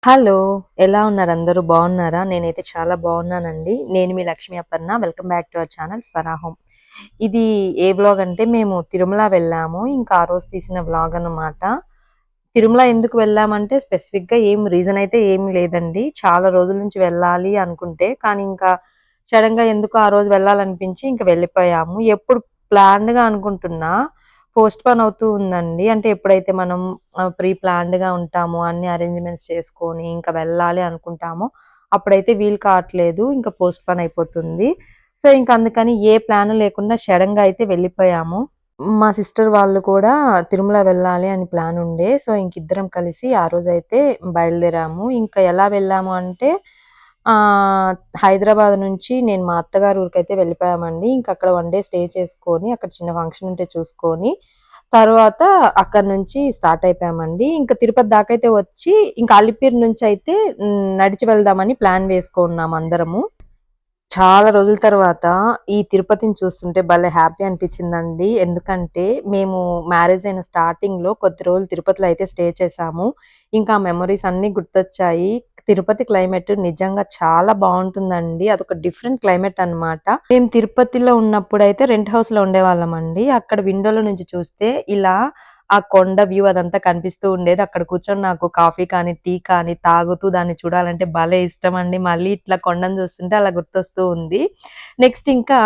Hello! ఎలా ఉన్నారు అందరూ బాగున్నారా? నేనైతే చాలా బాగున్నానండి. నేను మీ Lakshmi Aparna. Welcome back to our channel Swarahome. ఇది ఏ వ్లాగ్ అంటే మేము తిరుమల వెళ్ళాము. ఇంకా ఆ రోజు తీసిన వ్లాగ్ అన్నమాట. తిరుమల ఎందుకు వెళ్ళామంటే స్పెసిఫిక్‌గా ఏం రీజన్ అయితే ఏమి లేదండి. చాలా రోజుల నుంచి వెళ్ళాలి అనుకుంటే, కానీ ఇంకా సడెన్‌గా ఎందుకో ఆ రోజు వెళ్ళాలనిపించి ఇంక వెళ్ళిపోయాము. ఎప్పుడు ప్లాన్డ్‌గా అనుకుంటున్నా పోస్ట్‌పోన్ అవుతూ ఉందండి. అంటే ఎప్పుడైతే మనం ప్రీ ప్లాన్డ్‌గా ఉంటామో, అన్ని అరేంజ్‌మెంట్స్ చేసుకొని ఇంకా వెళ్ళాలి అనుకుంటామో, అప్పుడైతే వీలు కావట్లేదు. ఇంకా పోస్ట్‌పోన్ అయిపోతుంది. సో, ఇంక అందుకని ఏ ప్లాను లేకుండా సడెన్‌గా అయితే వెళ్ళిపోయాము. మా సిస్టర్ వాళ్ళు కూడా తిరుమల వెళ్ళాలి అని ప్లాన్ ఉండే. సో, ఇంకిద్దరం కలిసి ఆ రోజైతే బయలుదేరాము. ఇంకా ఎలా వెళ్ళాము అంటే ఆహ్, హైదరాబాద్ నుంచి నేను మా అత్తగారి ఊరికైతే వెళ్ళిపోయామండి. ఇంకక్కడ 1 డే స్టే చేసుకొని, అక్కడ చిన్న ఫంక్షన్ ఉంటే చూసుకొని, తర్వాత అక్కడి నుంచి స్టార్ట్ అయిపోయామండి. ఇంక తిరుపతి దాకైతే వచ్చి, ఇంక అలిపిరి నుంచయితే నడిచి వెళ్దామని ప్లాన్ వేసుకున్నాం అందరము. చాలా రోజుల తర్వాత ఈ తిరుపతిని చూస్తుంటే భలే హ్యాపీ అనిపించిందండి. ఎందుకంటే మేము మ్యారేజ్ అయిన స్టార్టింగ్‌లో కొద్ది రోజులు తిరుపతిలో అయితే స్టే చేశాము. ఇంకా ఆ మెమోరీస్ అన్నీ గుర్తొచ్చాయి. తిరుపతి క్లైమేట్ నిజంగా చాలా బావుంటుందండి. అదొక డిఫరెంట్ క్లైమేట్ అన్నమాట. మేము తిరుపతిలో ఉన్నప్పుడైతే రెంట్ హౌస్‌లో ఉండేవాళ్ళమండి. అక్కడ విండోలో నుంచి చూస్తే ఇలా ఆ కొండ వ్యూ అదంతా కనిపిస్తూ ఉండేది. అక్కడ కూర్చొని నాకు కాఫీ కానీ, టీ కానీ తాగుతూ దాన్ని చూడాలంటే భలే ఇష్టమండి. మళ్ళీ ఇట్లా కొండను చూస్తుంటే అలా గుర్తొస్తూ ఉంది. నెక్స్ట్ ఇంకా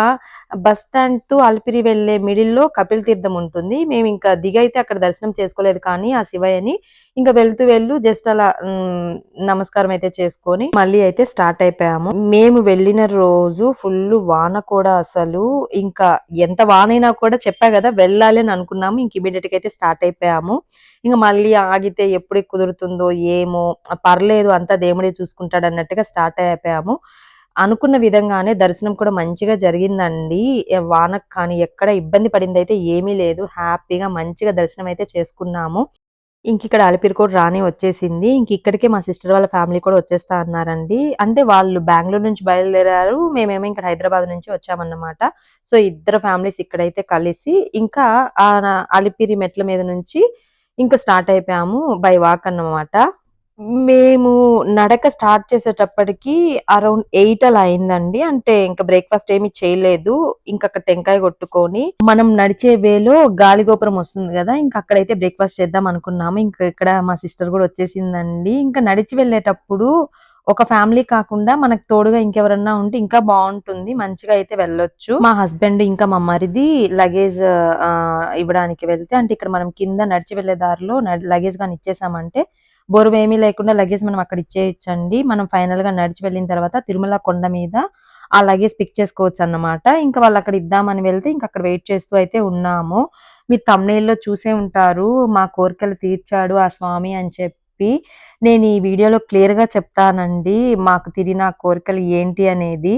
బస్ స్టాండ్ టు అలిపిరి వెళ్ళే మిడిల్‌లో కపిల్ తీర్థం ఉంటుంది. మేమింకా దిగైతే అక్కడ దర్శనం చేసుకోలేదు కానీ ఆ శివయ్యని. ఇంక వెళ్తూ జస్ట్ అలా నమస్కారం అయితే చేసుకొని మళ్ళీ అయితే స్టార్ట్ అయిపోయాము. మేము వెళ్ళిన రోజు ఫుల్లు వాన కూడా అసలు. ఇంకా ఎంత వానైనా కూడా చెప్పా గదా! వెళ్ళాలి అని అనుకున్నాము. ఇంక ఇమ్మీడియేట్‌గా అయితే స్టార్ట్ అయిపోయాము. ఇంక మళ్ళీ ఆగితే ఎప్పుడు కుదురుతుందో ఏమో! పర్లేదు అంతా దేవుడే చూసుకుంటాడన్నట్టుగా స్టార్ట్ అయిపోయాము. అనుకున్న విధంగానే దర్శనం కూడా మంచిగా జరిగిందండి. వానకు కానీ ఎక్కడ ఇబ్బంది పడిందయితే ఏమీ లేదు. హ్యాపీగా మంచిగా దర్శనం అయితే చేసుకున్నాము. ఇంకిక్కడ అలిపిరి కూడా రానే వచ్చేసింది. ఇంకిక్కడికే మా సిస్టర్ వాళ్ళ ఫ్యామిలీ కూడా వచ్చేస్తా అన్నారండి. అంటే వాళ్ళు బెంగుళూరు నుంచి బయలుదేరారు. మేమేమో ఇక్కడ హైదరాబాద్ నుంచి వచ్చామన్నమాట. సో, ఇద్దరు ఫ్యామిలీస్ ఇక్కడైతే కలిసి ఇంకా అలిపిరి మెట్ల మీద నుంచి ఇంక స్టార్ట్ అయిపోయాము. బై వాక్ అన్నమాట. మేము నడక స్టార్ట్ చేసేటప్పటికి అరౌండ్ 8 అలా అయిందండి. అంటే ఇంక బ్రేక్‌ఫాస్ట్ ఏమి చేయలేదు. ఇంకక్కడ టెంకాయ కొట్టుకొని, మనం నడిచే వేలో గాలిగోపురం వస్తుంది గదా! ఇంక అక్కడైతే బ్రేక్‌ఫాస్ట్ చేద్దాం అనుకున్నాము. ఇంక ఇక్కడ మా సిస్టర్ గూడా వచ్చేసిందండి. ఇంక నడిచి వెళ్ళేటప్పుడు ఒక ఫ్యామిలీ కాకుండా మనకు తోడుగా ఇంకెవరన్నా ఉంటే ఇంకా బావుంటుంది. మంచిగా అయితే వెళ్ళొచ్చు. మా హస్బెండ్ ఇంకా మా మరిది లగేజ్ ఇవ్వడానికి వెళ్తే అంటే ఇక్కడ మనం కింద నడిచి వెళ్ళే దారిలో లగేజ్ గాని ఇచ్చేసామంటే బరువేమీ లేకుండా లగేజ్ మనం అక్కడ ఇచ్చేయొచ్చండి. మనం ఫైనల్‌గా నడిచి వెళ్ళిన తర్వాత తిరుమల కొండ మీద ఆ లగేజ్ పిక్ చేసుకోవచ్చన్నమాట. ఇంకా వాళ్ళక్కడ ఇద్దామని వెళ్తే ఇంకక్కడ వెయిట్ చేస్తూ అయితే ఉన్నాము. మీరు థంబ్‌నెయిల్‌లో చూసే ఉంటారు. మా కోరికలు తీర్చాడు ఆ స్వామి అని చెప్పి. నేను ఈ వీడియోలో క్లియర్‌గా చెప్తానండి. మాకు తీరిన కోరికలు ఏంటి అనేది.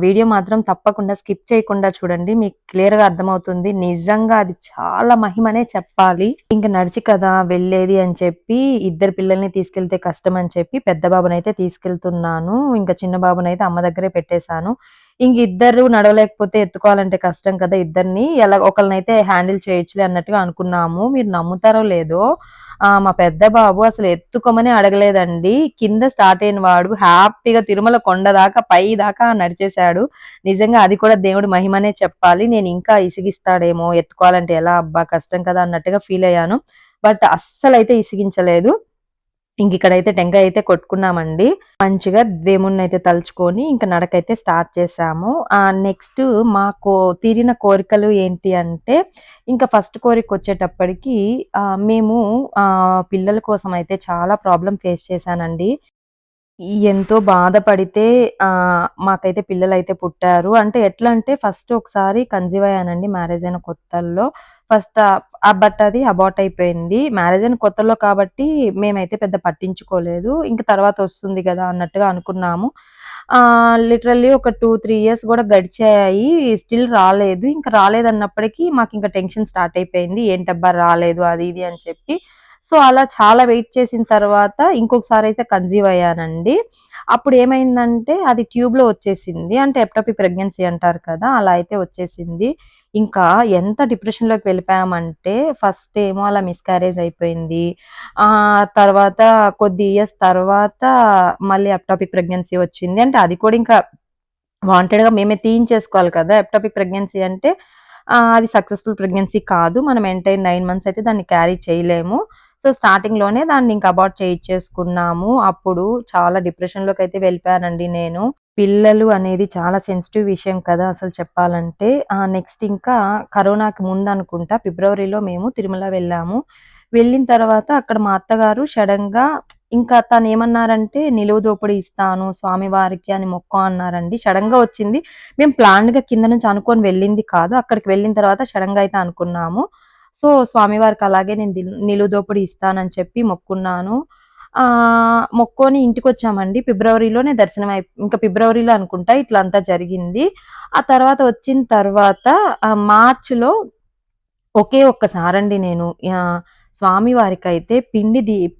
వీడియో మాత్రం తప్పకుండా స్కిప్ చేయకుండా చూడండి. మీకు క్లియర్‌గా అర్థమవుతుంది. నిజంగా అది చాలా మహిమనే చెప్పాలి. ఇంక నడిచి కదా వెళ్ళేది అని చెప్పి, ఇద్దరు పిల్లల్ని తీసుకెళ్తే కష్టం అని చెప్పి, పెద్ద బాబునైతే తీసుకెళ్తున్నాను. ఇంక చిన్న బాబునైతే అమ్మ దగ్గరే పెట్టేసాను. ఇంక ఇద్దరు నడవలేకపోతే ఎత్తుకోవాలంటే కష్టం కదా! ఇద్దరిని ఎలా ఒకళ్ళనైతే హ్యాండిల్ చేయొచ్చులే అన్నట్టుగా అనుకున్నాము. మీరు నమ్ముతారో లేదో మా పెద్ద బాబు అసలు ఎత్తుకోమని అడగలేదండి. కింద స్టార్ట్ అయిన వాడు హ్యాపీగా తిరుమల కొండ దాకా పై దాకా నడిచేసాడు. నిజంగా అది కూడా దేవుడి మహిమనే చెప్పాలి. నేను ఇంకా ఇసిగిస్తాడేమో ఎత్తుకోవాలంటే ఎలా అబ్బా! కష్టం కదా! అన్నట్టుగా ఫీల్ అయ్యాను. బట్ అస్సలైతే ఇసిగించలేదు. ఇంకిక్కడైతే టెంకాయ అయితే కొట్టుకున్నామండి. మంచిగా దేవుడినైతే తలుచుకొని ఇంక నడకైతే స్టార్ట్ చేశాము. నెక్స్ట్ మాకు తీరిన కోరికలు ఏంటి అంటే, ఇంకా ఫస్ట్ కోరికొచ్చేటప్పటికి మేము పిల్లల కోసం అయితే చాలా ప్రాబ్లమ్ ఫేస్ చేశానండి. ఎంతో బాధపడితే మాకైతే పిల్లలైతే పుట్టారు. అంటే ఎట్లా అంటే ఫస్ట్ ఒకసారి కన్సీవ్ అయ్యానండి మ్యారేజ్ అయిన కొత్తల్లో. ఫస్ట్ బట్ అది అబార్ట్ అయిపోయింది. మ్యారేజ్ అయిన కొత్తలో కాబట్టి మేమైతే పెద్ద పట్టించుకోలేదు. ఇంక తర్వాత వస్తుంది గదా! అన్నట్టుగా అనుకున్నాము. లిటరల్లీ ఒక 2, 3 ఇయర్స్ గూడా గడిచాయి. స్టిల్ రాలేదు. ఇంక రాలేదన్నప్పటికి మాకింక టెన్షన్ స్టార్ట్ అయిపోయింది. ఏంటబ్బా! రాలేదు అది ఇది అని చెప్పి. సో, అలా చాలా వెయిట్ చేసిన తర్వాత ఇంకొకసారయితే కన్సీవ్ అయ్యానండి. అప్పుడేమైందంటే అది ట్యూబ్‌లో వచ్చేసింది. అంటే ఎక్టోపిక్ ప్రెగ్నెన్సీ అంటారు కదా! అలా అయితే వచ్చేసింది. ఇంకా ఎంత డిప్రెషన్‌లోకి వెళ్ళిపోయామంటే ఫస్ట్ ఏమో అలా మిస్‌క్యారేజ్ అయిపోయింది. తర్వాత కొద్ది ఇయర్స్ తర్వాత మళ్ళీ ఎక్టోపిక్ ప్రెగ్నెన్సీ వచ్చింది. అంటే అది కూడా ఇంకా వాంటెడ్‌గా మేమే తీయించేసుకోవాలి కదా! ఎక్టోపిక్ ప్రెగ్నెన్సీ అంటే అది సక్సెస్‌ఫుల్ ప్రెగ్నెన్సీ కాదు. మనం ఎంటైర్ 9 మంత్స్ అయితే దాన్ని క్యారీ చేయలేము. సో, స్టార్టింగ్‌లోనే దాన్ని ఇంక అబార్ట్ చేయించేసుకున్నాము. అప్పుడు చాలా డిప్రెషన్‌లోకైతే వెళ్ళిపోయానండి నేను. పిల్లలు అనేది చాలా సెన్సిటివ్ విషయం కదా! అసలు చెప్పాలంటే. నెక్స్ట్ ఇంకా కరోనాకి ముందనుకుంటా ఫిబ్రవరిలో మేము తిరుమల వెళ్ళాము. వెళ్ళిన తర్వాత అక్కడ మా అత్తగారు సడెన్‌గా ఇంకా తనేమన్నారంటే, "నిలువు దోపిడి ఇస్తాను స్వామివారికి అని మొక్కో" అన్నారండి. సడెన్‌గా వచ్చింది. మేము ప్లాన్డ్‌గా కింద నుంచి అనుకోని వెళ్ళింది కాదు. అక్కడికి వెళ్ళిన తర్వాత సడెన్‌గా అయితే అనుకున్నాము. సో, స్వామివారికి అలాగే నేను నిలువు దోపిడి ఇస్తానని చెప్పి మొక్కున్నాను. మొక్కొని ఇంటికొచ్చామండి. ఫిబ్రవరిలోనే దర్శనం ఇంకా ఫిబ్రవరిలో అనుకుంటా ఇట్లా అంతా జరిగింది. ఆ తర్వాత వచ్చిన తర్వాత మార్చ్‌లో ఒకే ఒక్కసారండి నేను స్వామివారికైతే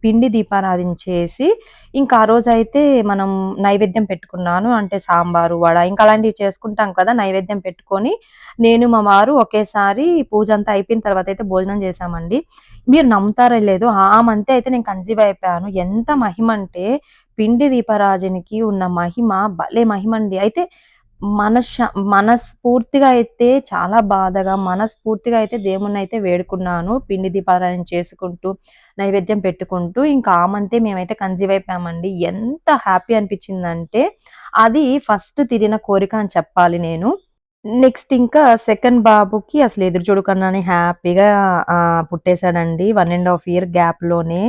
పిండి దీపారాధన చేసి, ఇంకా ఆ రోజైతే మనం నైవేద్యం పెట్టుకున్నాను. అంటే సాంబారు, వడ ఇంకా అలాంటివి చేసుకుంటాం కదా! నైవేద్యం పెట్టుకొని, నేను మా వారు ఒకేసారి పూజంతా అయిపోయిన తర్వాతయితే భోజనం చేశామండి. మీరు నమ్ముతారో లేదో ఆ మంతే అయితే నేను కన్సీవ్ అయిపోయాను. ఎంత మహిమంటే పిండి దీపారాజనకి ఉన్న మహిమ భలే మహిమండి. అయితే మనశ్శ మనస్ఫూర్తిగా అయితే చాలా బాధగా, మనస్ఫూర్తిగా అయితే దేవుడినైతే వేడుకున్నాను. పిండి దీపారాధన చేసుకుంటూ, నైవేద్యం పెట్టుకుంటూ, ఇంకా ఆ మంతే మేమైతే కన్సీవ్ అయిపోయామండి. ఎంత హ్యాపీ అనిపించిందంటే, అది ఫస్ట్ తీరిన కోరిక అని చెప్పాలి నేను. నెక్స్ట్ ఇంకా సెకండ్ బాబుకి అసలు ఎదురు చూడకుండానే హ్యాపీగా పుట్టేసాడండి. 1 ½ ఇయర్ గ్యాప్‌లోనే.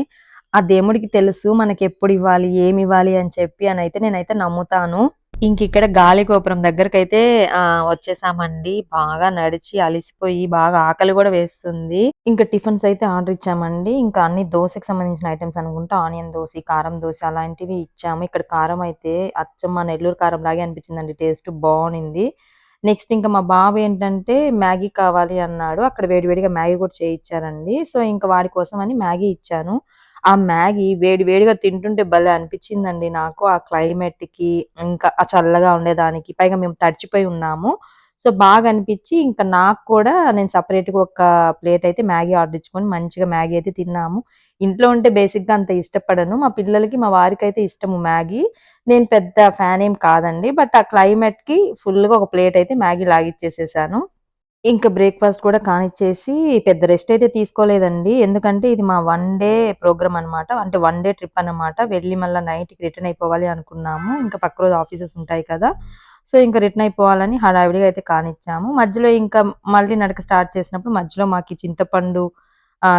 ఆ దేవుడికి తెలుసు మనకెప్పుడివ్వాలి, ఏమివ్వాలి అని చెప్పి అనైతే నేనైతే నమ్ముతాను. ఇంకిక్కడ గాలిగోపురం దగ్గరకైతే వచ్చేసామండి. బాగా నడిచి అలిసిపోయి, బాగా ఆకలి గూడా వేస్తుంది. ఇంక టిఫిన్స్ అయితే ఆర్డర్ ఇచ్చామండి. ఇంకా అన్ని దోసకి సంబంధించిన ఐటెమ్స్ అనుకుంటా. ఆనియన్ దోస, కారం దోస అలాంటివి ఇచ్చాము. ఇక్కడ కారం అయితే అచ్చం మన నెల్లూరు కారం లాగే అనిపించిందండి. టేస్ట్ బావునింది. నెక్స్ట్ ఇంక మా బాబు ఏంటంటే మ్యాగీ కావాలి అన్నాడు. అక్కడ వేడి వేడిగా మ్యాగీ కూడా చేయిచ్చారండి. సో, ఇంక వాడి కోసం అని మ్యాగీ ఇచ్చాను. ఆ మ్యాగీ వేడి వేడిగా తింటుంటే భలే అనిపించిందండి నాకు. ఆ క్లైమేట్‌కి, ఇంకా ఆ చల్లగా ఉండేదానికి. పైగా మేము తడిచిపోయి ఉన్నాము. సో, బాగా అనిపిచ్చి ఇంకా నాకు కూడా నేను సెపరేట్‌గా ఒక ప్లేట్ అయితే మ్యాగీ ఆర్డర్ ఇచ్చుకొని మంచిగా మ్యాగీ అయితే తిన్నాము. ఇంట్లో ఉంటే బేసిక్‌గా అంత ఇష్టపడను. మా పిల్లలకి, మా వారికైతే ఇష్టము మ్యాగీ. నేను పెద్ద ఫ్యాన్ ఏం కాదండి. బట్ ఆ క్లైమేట్‌కి ఫుల్‌గా ఒక ప్లేట్ అయితే మ్యాగీ లాగిచ్చేసేసాను. ఇంక బ్రేక్‌ఫాస్ట్ కూడా కానిచ్చేసి పెద్ద రెస్ట్ అయితే తీసుకోలేదండి. ఎందుకంటే ఇది మా వన్ డే ప్రోగ్రామ్ అనమాట. అంటే వన్ డే ట్రిప్ అన్నమాట. వెళ్లి మళ్ళా నైట్‌కి రిటర్న్ అయిపోవాలి అనుకున్నాము. ఇంకా పక్క రోజు ఆఫీసెస్ ఉంటాయి కదా! సో, ఇంక రిటర్న్ అయిపోవాలని హడావిడిగా అయితే కానిచ్చాము. మధ్యలో ఇంకా మళ్ళీ నడక స్టార్ట్ చేసినప్పుడు మధ్యలో మాకి చింతపండు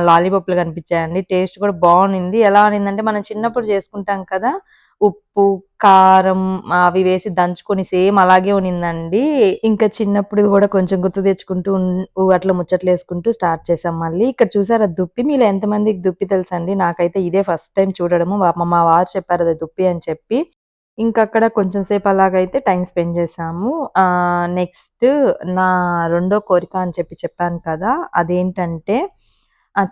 లాలీపాప్‌లు కనిపించాయండి. టేస్ట్ కూడా బావునింది. ఎలా ఉన్నిందంటే మనం చిన్నప్పుడు చేసుకుంటాం కదా! ఉప్పు, కారం అవి వేసి దంచుకొని సేమ్ అలాగే ఉన్నిందండి. ఇంకా చిన్నప్పుడు గూడా కొంచెం గుర్తు తెచ్చుకుంటూ అట్లా ముచ్చట్లేసుకుంటూ స్టార్ట్ చేశాం మళ్ళీ. ఇక్కడ చూసారా దుప్పి మీలో ఎంతమందికి దుప్పి తెలుసండి? నాకైతే ఇదే ఫస్ట్ టైమ్ చూడడము. మా వారు చెప్పారు అది దుప్పి అని చెప్పి. ఇంకక్కడ కొంచెం సేపు అలాగైతే టైమ్ స్పెండ్ చేశాము. నెక్స్ట్ నా రెండో కోరిక అని చెప్పి చెప్పాను కదా! అదేంటంటే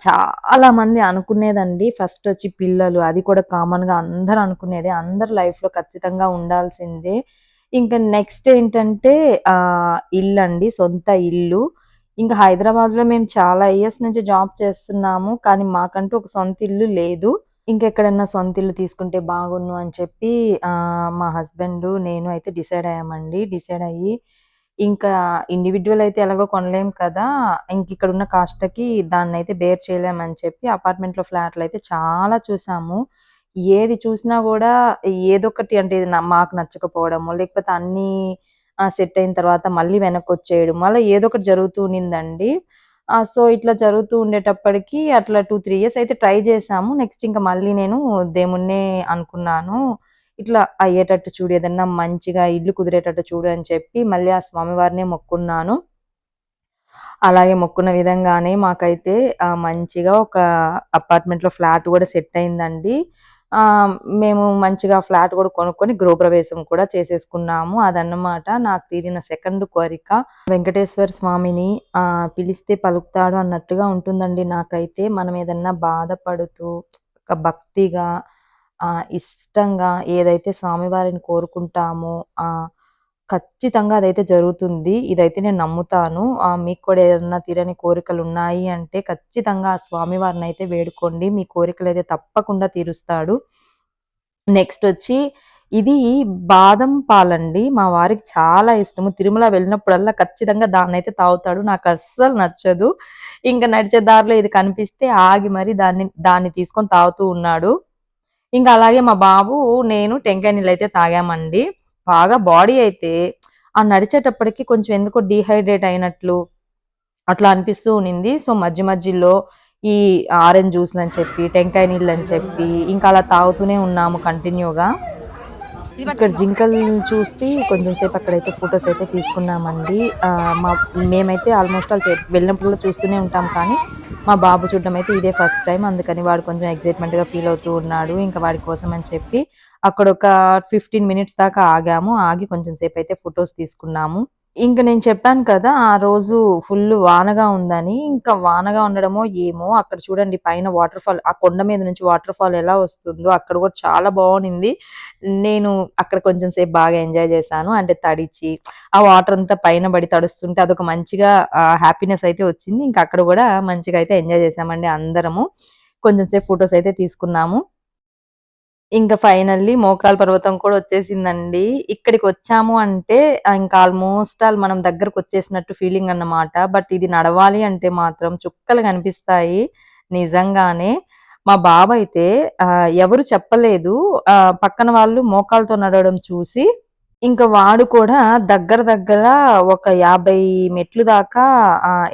చాలా మంది అనుకునేదండి ఫస్టొచ్చి పిల్లలు. అది కూడా కామన్‌గా అందరూ అనుకునేదే. అందరి లైఫ్‌లో ఖచ్చితంగా ఉండాల్సిందే. ఇంక నెక్స్ట్ ఏంటంటే ఇల్లండి. సొంత ఇల్లు. ఇంక హైదరాబాద్‌లో మేము చాలా ఇయర్స్ నుంచి జాబ్ చేస్తున్నాము. కానీ మాకంటూ ఒక సొంత ఇల్లు లేదు. ఇంకెక్కడన్నా సొంత ఇల్లు తీసుకుంటే బాగున్ను అని చెప్పి మా హస్బెండు, నేను అయితే డిసైడ్ అయ్యామండి. డిసైడ్ అయ్యి ఇంకా ఇండివిడ్యువల్ అయితే ఎలాగో కొనలేం కదా! ఇంకిక్కడున్న కాస్ట్‌కి దాన్నయితే బేర్ చేయలేమని చెప్పి అపార్ట్‌మెంట్‌లో ఫ్లాట్‌లయితే చాలా చూసాము. ఏది చూసినా గూడా ఏదోకటి అంటే ఇది మాకు నచ్చకపోవడమో, లేకపోతే అన్నీ సెట్ అయిన తర్వాత మళ్ళీ వెనక్కొచ్చేయడం అలా ఏదోకటి జరుగుతూ ఉన్నిందండి. సో, ఇట్లా జరుగుతూ ఉండేటప్పటికి అట్లా 2, 3 ఇయర్స్ అయితే ట్రై చేశాము. నెక్స్ట్ ఇంక మళ్ళీ నేను దేవుడినే అనుకున్నాను. ఇట్లా అయ్యేటట్టు చూడు, ఏదన్నా మంచిగా ఇల్లు కుదిరేటట్టు చూడు అని చెప్పి మళ్ళీ ఆ స్వామివారినే మొక్కున్నాను. అలాగే మొక్కున్న విధంగానే మాకైతే మంచిగా ఒక అపార్ట్‌మెంట్‌లో ఫ్లాట్ గూడా సెట్ అయిందండి. మేము మంచిగా ఫ్లాట్ గూడా కొనుక్కొని గృహప్రవేశం కూడా చేసేసుకున్నాము. అదన్నమాట నాకు తీరిన సెకండ్ కోరిక. వెంకటేశ్వర స్వామిని పిలిస్తే పలుకుతాడు అన్నట్టుగా ఉంటుందండి నాకైతే. మనం ఏదన్నా బాధపడుతూ ఒక భక్తిగా ఇష్టంగా ఏదైతే స్వామివారిని కోరుకుంటామో ఆహ్, ఖచ్చితంగా అదైతే జరుగుతుంది. ఇదైతే నేను నమ్ముతాను. మీకు కూడా ఏదన్నా తీరని కోరికలున్నాయి అంటే ఖచ్చితంగా ఆ స్వామివారినైతే వేడుకోండి. మీ కోరికలైతే తప్పకుండా తీరుస్తాడు. నెక్స్టొచ్చి ఇది బాదం పాలండి. మా వారికి చాలా ఇష్టము. తిరుమల వెళ్ళినప్పుడల్లా ఖచ్చితంగా దాన్నైతే తాగుతాడు. నాకస్సలు నచ్చదు. ఇంక నడిచే దారిలో ఇది కనిపిస్తే ఆగి మరి దాన్ని తీసుకొని తాగుతూ ఉన్నాడు. ఇంక అలాగే మా బాబు, నేను టెంకాయ నీళ్ళైతే తాగామండి. బాగా బాడీ అయితే నడిచేటప్పటికి కొంచెం ఎందుకో డీహైడ్రేట్ అయినట్లు అట్లా అనిపిస్తూ ఉన్నింది. సో, మధ్యలో ఈ ఆరెంజ్ జ్యూస్‌లని చెప్పి, టెంకాయ నీళ్ళని చెప్పి ఇంకా అలా తాగుతూనే ఉన్నాము కంటిన్యూగా. ఇక్కడ జింకలను చూసి కొంచెం సేపు అక్కడైతే ఫోటోస్ అయితే తీసుకున్నామండి. మేమైతే ఆల్మోస్ట్ ఆల్ వెళ్ళినప్పుడల్లా చూస్తూనే ఉంటాం కానీ, మా బాబు చూడడం అయితే ఇదే ఫస్ట్ టైమ్. అందుకని వాడు కొంచెం ఎక్సైట్‌మెంట్‌గా ఫీల్ అవుతూ ఉన్నాడు. ఇంకా వాడి కోసం అని చెప్పి అక్కడొక 15 మినిట్స్ దాకా ఆగాము. ఆగి కొంచెం సేపయితే ఫోటోస్ తీసుకున్నాము. ఇంక నేను చెప్పాను కదా! ఆ రోజు ఫుల్లు వానగా ఉందని. ఇంకా వానగా ఉండడమో ఏమో, అక్కడ చూడండి పైన వాటర్ ఫాల్, ఆ కొండ మీద నుంచి వాటర్ ఫాల్ ఎలా వస్తుందో అక్కడ కూడా చాలా బావునింది. నేను అక్కడ కొంచెం సేపు బాగా ఎంజాయ్ చేశాను. అంటే తడిచి, ఆ వాటర్ అంతా పైన పడి తడుస్తుంటే అదొక మంచిగా హ్యాపీనెస్ అయితే వచ్చింది. ఇంకా అక్కడ కూడా మంచిగా అయితే ఎంజాయ్ చేశామండి అందరము. కొంచెం సేపు ఫోటోస్ అయితే తీసుకున్నాము. ఇంక ఫైనల్లీ మోకాలు పర్వతం కూడా వచ్చేసిందండి. ఇక్కడికొచ్చాము అంటే ఇంకా ఆల్‌మోస్ట్ ఆల్ మనం దగ్గరకొచ్చేసినట్టు ఫీలింగ్ అన్నమాట. బట్ ఇది నడవాలి అంటే మాత్రం చుక్కలు కనిపిస్తాయి నిజంగానే. మా బాబైతే ఎవరు చెప్పలేదు. పక్కన వాళ్ళు మోకాళ్ళతో నడవడం చూసి, ఇంక వాడు కూడా దగ్గర దగ్గర ఒక 50 మెట్లు దాకా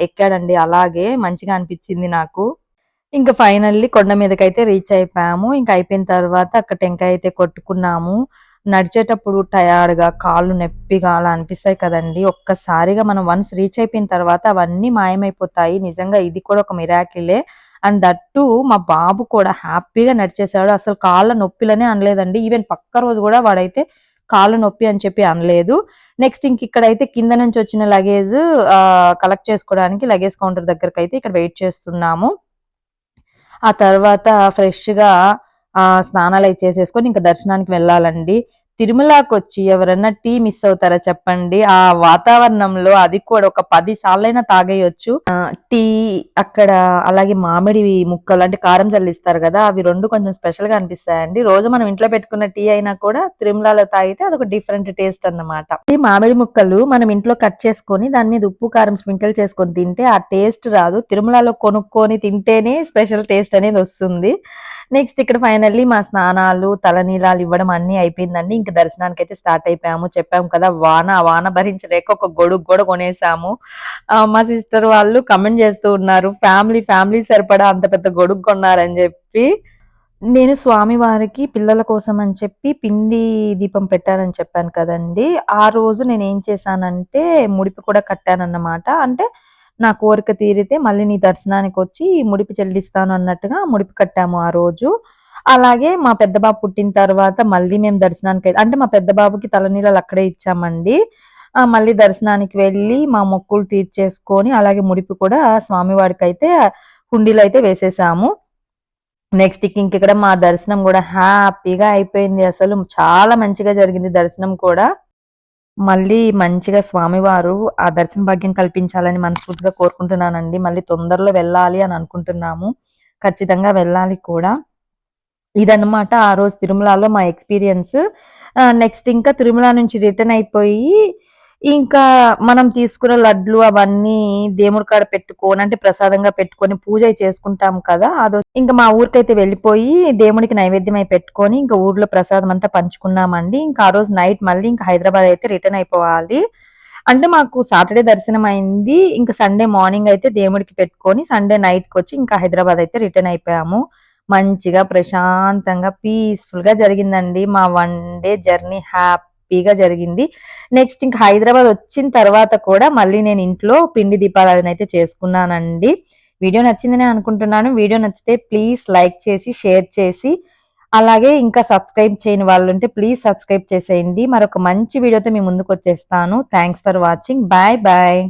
ఎక్కాడండి అలాగే. మంచిగా అనిపిచ్చింది నాకు. ఇంక ఫైనల్లీ కొండ మీదకైతే రీచ్ అయిపోయాము. ఇంక అయిపోయిన తర్వాత అక్కడ టెంకాయ అయితే కొట్టుకున్నాము. నడిచేటప్పుడు టయర్డ్‌గా, కాళ్ళు నొప్పిగా అలా అనిపిస్తాయి కదండీ! ఒక్కసారిగా మనం వన్స్ రీచ్ అయిపోయిన తర్వాత అవన్నీ మాయమైపోతాయి. నిజంగా ఇది కూడా ఒక మిరాకిలే. అండ్ దట్ టూ మా బాబు కూడా హ్యాపీగా నడిచేసాడు. అసలు కాళ్ళ నొప్పిలనే అనలేదండి. ఈవెన్ పక్క రోజు గూడా వాడైతే కాళ్ళు నొప్పి అని చెప్పి అనలేదు. నెక్స్ట్ ఇంకిక్కడైతే కింద నుంచి వచ్చిన లగేజ్ కలెక్ట్ చేసుకోవడానికి లగేజ్ కౌంటర్ దగ్గరకైతే ఇక్కడ వెయిట్ చేస్తున్నాము. ఆ తర్వాత ఫ్రెష్‌గా స్నానాలయి చేసేసుకొని ఇంక దర్శనానికి వెళ్ళాలండి. తిరుమలకొచ్చి ఎవరన్నా టీ మిస్ అవుతారా చెప్పండి? ఆ వాతావరణంలో అది కూడా ఒక 10 సార్లైనా తాగేయొచ్చు. టీ అక్కడ అలాగే మామిడి ముక్కలు అంటే కారం జల్లిస్తారు గదా! అవి 2 కొంచెం స్పెషల్‌గా అనిపిస్తాయండి. రోజు మనం ఇంట్లో పెట్టుకున్న టీ అయినా కూడా తిరుమలలో తాగితే అదొక డిఫరెంట్ టేస్ట్ అన్నమాట. ఈ మామిడి ముక్కలు మనం ఇంట్లో కట్ చేసుకొని దాని మీద ఉప్పు, కారం స్ప్రింకిల్ చేసుకొని తింటే ఆ టేస్ట్ రాదు. తిరుమలలో కొనుక్కొని తింటేనే స్పెషల్ టేస్ట్ అనేదొస్తుంది. నెక్స్ట్ ఇక్కడ ఫైనల్లీ మా స్నానాలు, తలనీలాలు ఇవ్వడం అన్నీ అయిపోయిందండి. ఇంక దర్శనానికైతే స్టార్ట్ అయిపోయాము. చెప్పాము కదా! ఆ వాన భరించలేక ఒక గొడుగు గూడా కొనేసాము. మా సిస్టర్ వాళ్ళు కామెంట్ చేస్తూ ఉన్నారు. ఫ్యామిలీ సరిపడా అంత పెద్ద గొడుగు కొన్నారని జెప్పి. నేను స్వామివారికి పిల్లల కోసం అని చెప్పి పిండి దీపం పెట్టానని చెప్పాను కదండీ! ఆ రోజు నేనేం చేశానంటే ముడిపు కూడా కట్టానన్నమాట. అంటే నా కోరిక తీరితే మళ్ళీ నీ దర్శనానికొచ్చి ముడిపు చెల్లిస్తాను అన్నట్టుగా ముడిపు కట్టాము ఆ రోజు. అలాగే మా పెద్ద బాబు పుట్టిన తర్వాత మళ్ళీ మేము అంటే మా పెద్ద బాబుకి తలనీలాలు అక్కడే ఇచ్చామండి. మళ్ళీ దర్శనానికి వెళ్ళి మా మొక్కులు తీర్చేసుకొని అలాగే ముడిపు కూడా స్వామివారికైతే హుండీలో అయితే వేసేసాము. నెక్స్ట్ ఇంకిక్కడ మా దర్శనం గూడా హ్యాపీగా అయిపోయింది అసలు. చాలా మంచిగా జరిగింది దర్శనం కూడా. మళ్ళీ మంచిగా స్వామివారు ఆ దర్శన భాగ్యం కల్పించాలని మనస్ఫూర్తిగా కోరుకుంటున్నానండి. మళ్ళీ తొందరలో వెళ్ళాలి అని అనుకుంటున్నాము. ఖచ్చితంగా వెళ్ళాలి కూడా. ఇదన్నమాట ఆ రోజు తిరుమలలో మా ఎక్స్‌పీరియన్స్. నెక్స్ట్ ఇంకా తిరుమల నుంచి రిటర్న్ అయిపోయి, ఇంకా మనం తీసుకున్న లడ్లు అవన్నీ దేవుడి కాడ పెట్టుకొని అంటే ప్రసాదంగా పెట్టుకొని పూజ చేసుకుంటాం కదా! ఇంక మా ఊరికైతే వెళ్ళిపోయి దేవుడికి నైవేద్యం అయి పెట్టుకొని, ఇంక ఊర్లో ప్రసాదం అంతా పంచుకున్నామండి. ఇంకా ఆ రోజు నైట్ మళ్ళీ ఇంక హైదరాబాద్ అయితే రిటర్న్ అయిపోవాలి. అంటే మాకు సాటర్‌డే దర్శనం అయింది. ఇంక సండే మార్నింగ్ అయితే దేవుడికి పెట్టుకొని, సండే నైట్‌కొచ్చి ఇంకా హైదరాబాద్ అయితే రిటర్న్ అయిపోయాము. మంచిగా ప్రశాంతంగా పీస్‌ఫుల్‌గా జరిగిందండి. మా వన్ డే జర్నీ హ్యాపీగా జరిగింది. నెక్స్ట్ ఇంక హైదరాబాద్ వచ్చిన తర్వాత కూడా మళ్ళీ నేను ఇంట్లో పిండి దీపారాధనైతే చేసుకున్నానండి. వీడియో నచ్చిందనే అనుకుంటున్నాను. వీడియో నచ్చితే ప్లీజ్ లైక్ చేసి, షేర్ చేసి, అలాగే ఇంకా సబ్స్క్రైబ్ చేయని వాళ్ళుంటే ప్లీజ్ సబ్స్క్రైబ్ చేసేయండి. మరొక మంచి వీడియోతో మీ ముందుకొచ్చేస్తాను. Thanks for watching. Bye bye.